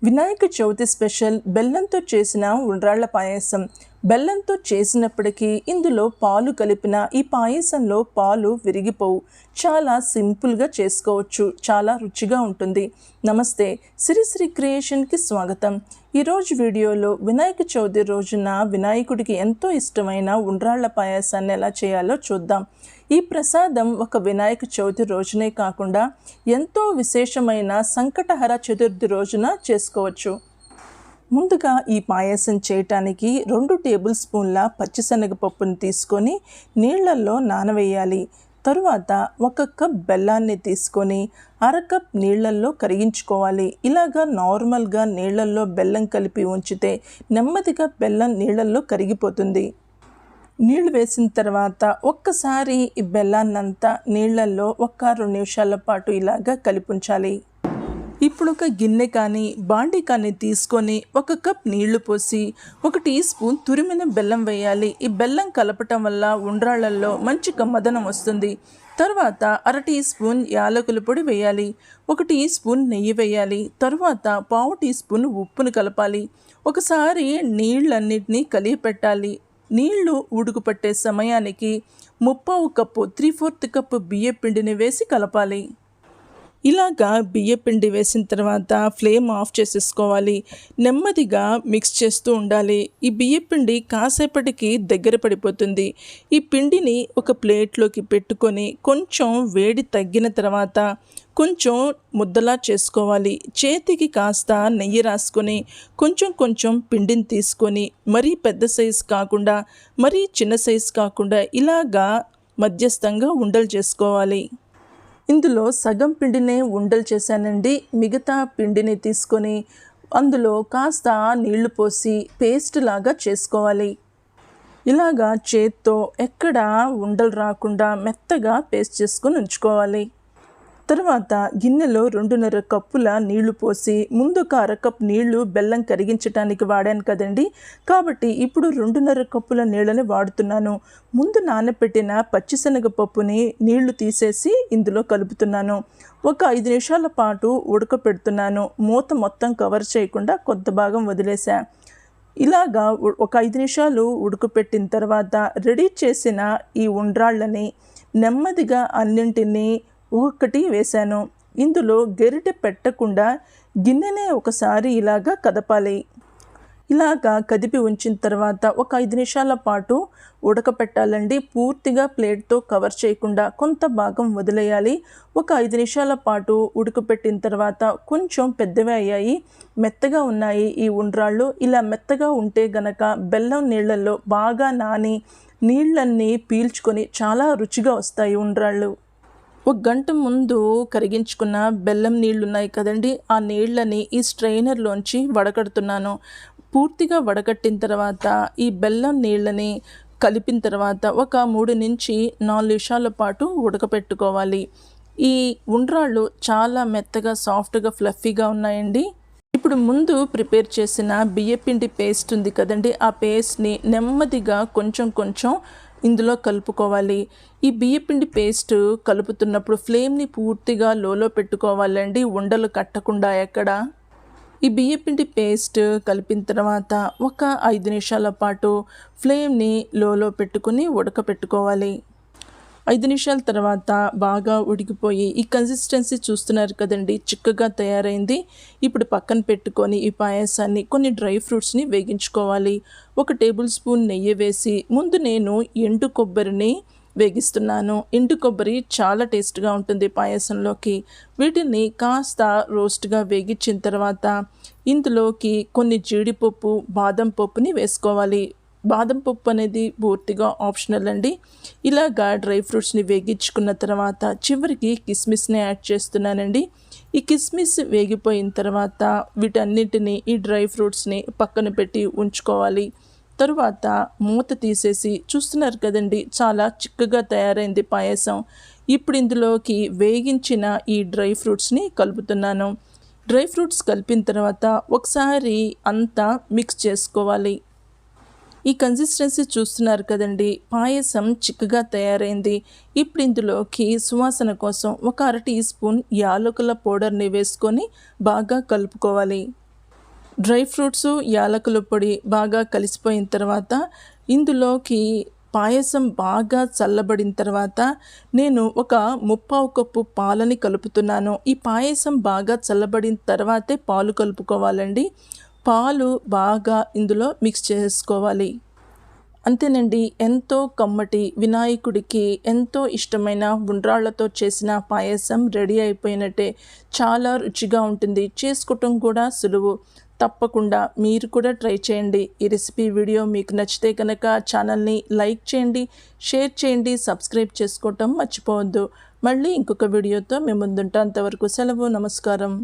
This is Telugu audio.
వినాయక చవితి స్పెషల్ బెల్లంతో చేసిన ఉండ్రాళ్ల పాయసం. బెల్లంతో చేసినప్పటికీ ఇందులో పాలు కలిపిన ఈ పాయసంలో పాలు విరిగిపోవు. చాలా సింపుల్గా చేసుకోవచ్చు, చాలా రుచిగా ఉంటుంది. నమస్తే, శ్రీ క్రియేషన్కి స్వాగతం. ఈరోజు వీడియోలో వినాయక చవితి రోజున వినాయకుడికి ఎంతో ఇష్టమైన ఉండ్రాళ్ల పాయసాన్ని ఎలా చేయాలో చూద్దాం. ఈ ప్రసాదం ఒక వినాయక చవితి రోజునే కాకుండా ఎంతో విశేషమైన సంకటహర చతుర్థి రోజున చేసుకోవచ్చు. ముందుగా ఈ పాయసం చేయటానికి 2 టేబుల్ స్పూన్ల పచ్చిశనగపప్పును తీసుకొని నీళ్లలో నానవేయాలి. తరువాత 1 కప్ బెల్లాన్ని తీసుకొని 1/2 కప్ నీళ్లలో కరిగించుకోవాలి. ఇలాగా నార్మల్గా నీళ్లలో బెల్లం కలిపి ఉంచితే నెమ్మదిగా బెల్లం నీళ్లలో కరిగిపోతుంది. నీళ్లు వేసిన తర్వాత ఒక్కసారి ఈ బెల్లాన్నంతా నీళ్లలో 1-2 నిమిషాల పాటు ఇలాగా కలిపి ఉంచాలి. ఇప్పుడు ఒక గిన్నె కానీ బాండి కానీ తీసుకొని 1 కప్ నీళ్లు పోసి 1 టీ స్పూన్ తురిమిన బెల్లం వేయాలి. ఈ బెల్లం కలపటం వల్ల ఉండ్రాళ్లలో మంచి కమ్మదనం వస్తుంది. తర్వాత 1/2 టీ స్పూన్ యాలకుల పొడి వేయాలి. 1 టీ స్పూన్ నెయ్యి వేయాలి. తర్వాత 1/2 టీ స్పూన్ ఉప్పును కలపాలి. ఒకసారి నీళ్ళన్నిటినీ కలిపి పెట్టాలి. నీళ్లు ఉడుకు పట్టే సమయానికి 1/2 కప్పు 3/4 కప్పు బియ్యపిండిని వేసి కలపాలి. ఇలాగా బియ్యపిండి వేసిన తర్వాత ఫ్లేమ్ ఆఫ్ చేసేసుకోవాలి. నెమ్మదిగా మిక్స్ చేస్తూ ఉండాలి. ఈ బియ్యపిండి కాసేపటికి దగ్గర పడిపోతుంది. ఈ పిండిని ఒక ప్లేట్లోకి పెట్టుకొని కొంచెం వేడి తగ్గిన తర్వాత కొంచెం ముద్దలా చేసుకోవాలి. చేతికి కాస్త నెయ్యి రాసుకొని కొంచెం కొంచెం పిండిని తీసుకొని మరీ పెద్ద సైజు కాకుండా మరీ చిన్న సైజు కాకుండా ఇలాగా మధ్యస్థంగా ఉండలు చేసుకోవాలి. ఇందులో సగం పిండినే ఉండలు చేశానండి. మిగతా పిండిని తీసుకొని అందులో కాస్త నీళ్లు పోసి పేస్ట్ లాగా చేసుకోవాలి. ఇలాగా చేత్తో ఎక్కడ ఉండలు రాకుండా మెత్తగా పేస్ట్ చేసుకొని ఉంచుకోవాలి. తర్వాత గిన్నెలో 2.5 కప్పుల నీళ్లు పోసి ముందు 1/2 కప్ నీళ్లు బెల్లం కరిగించడానికి వాడాను కదండి. కాబట్టి ఇప్పుడు 2.5 కప్పుల నీళ్ళని వాడుతున్నాను. ముందు నానబెట్టిన పచ్చిశనగపప్పుని నీళ్లు తీసేసి ఇందులో కలుపుతున్నాను. ఒక 5 నిమిషాల పాటు ఉడకపెడుతున్నాను. మూత మొత్తం కవర్ చేయకుండా కొంత భాగం వదిలేసా. ఇలాగా ఒక 5 నిమిషాలు ఉడకపెట్టిన తర్వాత రెడీ చేసిన ఈ ఉండ్రాళ్ళని నెమ్మదిగా అన్నింటినీ ఒక్కటి వేశాను. ఇందులో గరిటె పెట్టకుండా గిన్నెనే ఒకసారి ఇలాగా కదపాలి. ఇలాగా కదిపి ఉంచిన తర్వాత ఒక 5 నిమిషాల పాటు ఉడకపెట్టాలండి. పూర్తిగా ప్లేట్తో కవర్ చేయకుండా కొంత భాగం వదిలేయాలి. ఒక 5 నిమిషాల పాటు ఉడకపెట్టిన తర్వాత కొంచెం పెద్దవి అయ్యాయి, మెత్తగా ఉన్నాయి ఈ ఉండ్రాళ్ళు. ఇలా మెత్తగా ఉంటే గనక బెల్లం నీళ్ళల్లో బాగా నాని నీళ్ళన్నీ పీల్చుకొని చాలా రుచిగా వస్తాయి ఉండ్రాళ్ళు. 1 గంట ముందు కరిగించుకున్న బెల్లం నీళ్ళు ఉన్నాయి కదండి, ఆ నీళ్ళని ఈ స్ట్రైనర్లోంచి వడకడుతున్నాను. పూర్తిగా వడకట్టిన తర్వాత ఈ బెల్లం నీళ్ళని కలిపిన తర్వాత ఒక 3 నుంచి 4 నిమిషాల పాటు ఉడకపెట్టుకోవాలి. ఈ ఉండ్రాళ్ళు చాలా మెత్తగా సాఫ్ట్గా ఫ్లఫీగా ఉన్నాయండి. ఇప్పుడు ముందు ప్రిపేర్ చేసిన బియ్యపిండి పేస్ట్ ఉంది కదండి, ఆ పేస్ట్ని నెమ్మదిగా కొంచెం కొంచెం ఇందులో కలుపుకోవాలి. ఈ బియ్యపిండి పేస్ట్ కలుపుతున్నప్పుడు ఫ్లేమ్ని పూర్తిగా లోలో పెట్టుకోవాలండి, ఉండలు కట్టకుండా ఎక్కడ. ఈ బియ్యపిండి పేస్ట్ కలిపిన తర్వాత ఒక 5 నిమిషాల పాటు ఫ్లేమ్ని లోలో పెట్టుకుని ఉడకపెట్టుకోవాలి. 5 నిమిషాల తర్వాత బాగా ఉడికిపోయి ఈ కన్సిస్టెన్సీ చూస్తున్నారు కదండి, చిక్కగా తయారైంది. ఇప్పుడు పక్కన పెట్టుకొని ఈ పాయసాన్ని కొన్ని డ్రై ఫ్రూట్స్ని వేగించుకోవాలి. 1 టేబుల్ స్పూన్ నెయ్యి వేసి ముందు నేను ఎండు కొబ్బరిని వేగిస్తున్నాను. ఎండు కొబ్బరి చాలా టేస్ట్గా ఉంటుంది పాయసంలోకి. వీటిని కాస్త రోస్ట్గా వేగించిన తర్వాత ఇందులోకి కొన్ని జీడిపప్పు, బాదం పప్పుని వేసుకోవాలి. బాదం పప్పు అనేది పూర్తిగా ఆప్షనల్ అండి. ఇలాగా డ్రై ఫ్రూట్స్ని వేగించుకున్న తర్వాత చివరికి కిస్మిస్ని యాడ్ చేస్తున్నానండి. ఈ కిస్మిస్ వేగిపోయిన తర్వాత వీటన్నిటిని ఈ డ్రై ఫ్రూట్స్ని పక్కన పెట్టి ఉంచుకోవాలి. తరువాత మూత తీసేసి చూస్తున్నారు కదండి, చాలా చిక్కగా తయారైంది పాయసం. ఇప్పుడు ఇందులోకి వేగించిన ఈ డ్రై ఫ్రూట్స్ని కలుపుతున్నాను. డ్రై ఫ్రూట్స్ కలిపిన తర్వాత ఒకసారి అంతా మిక్స్ చేసుకోవాలి. ఈ కన్సిస్టెన్సీ చూస్తున్నారు కదండి, పాయసం చిక్కగా తయారైంది. ఇప్పుడు ఇందులోకి సువాసన కోసం 1 అర టీ స్పూన్ యాలకుల పౌడర్ని వేసుకొని బాగా కలుపుకోవాలి. డ్రై ఫ్రూట్స్ యాలకుల పొడి బాగా కలిసిపోయిన తర్వాత ఇందులోకి పాయసం బాగా చల్లబడిన తర్వాత నేను ఒక 3/4 కప్పు పాలని కలుపుతున్నాను. ఈ పాయసం బాగా చల్లబడిన తర్వాతే పాలు కలుపుకోవాలండి. పాలు బాగా ఇందులో మిక్స్ చేసుకోవాలి. అంతేనండి, ఎంతో కమ్మటి వినాయకుడికి ఎంతో ఇష్టమైన ఉండ్రాళ్లతో చేసిన పాయసం రెడీ అయిపోయినట్టే. చాలా రుచిగా ఉంటుంది, చేసుకోవటం కూడా సులువు. తప్పకుండా మీరు కూడా ట్రై చేయండి. ఈ రెసిపీ వీడియో మీకు నచ్చితే కనుక ఛానల్ని లైక్ చేయండి, షేర్ చేయండి, సబ్స్క్రైబ్ చేసుకోవటం మర్చిపోవద్దు. మళ్ళీ ఇంకొక వీడియోతో మేము ముందుంటాం. అంతవరకు సెలవు, నమస్కారం.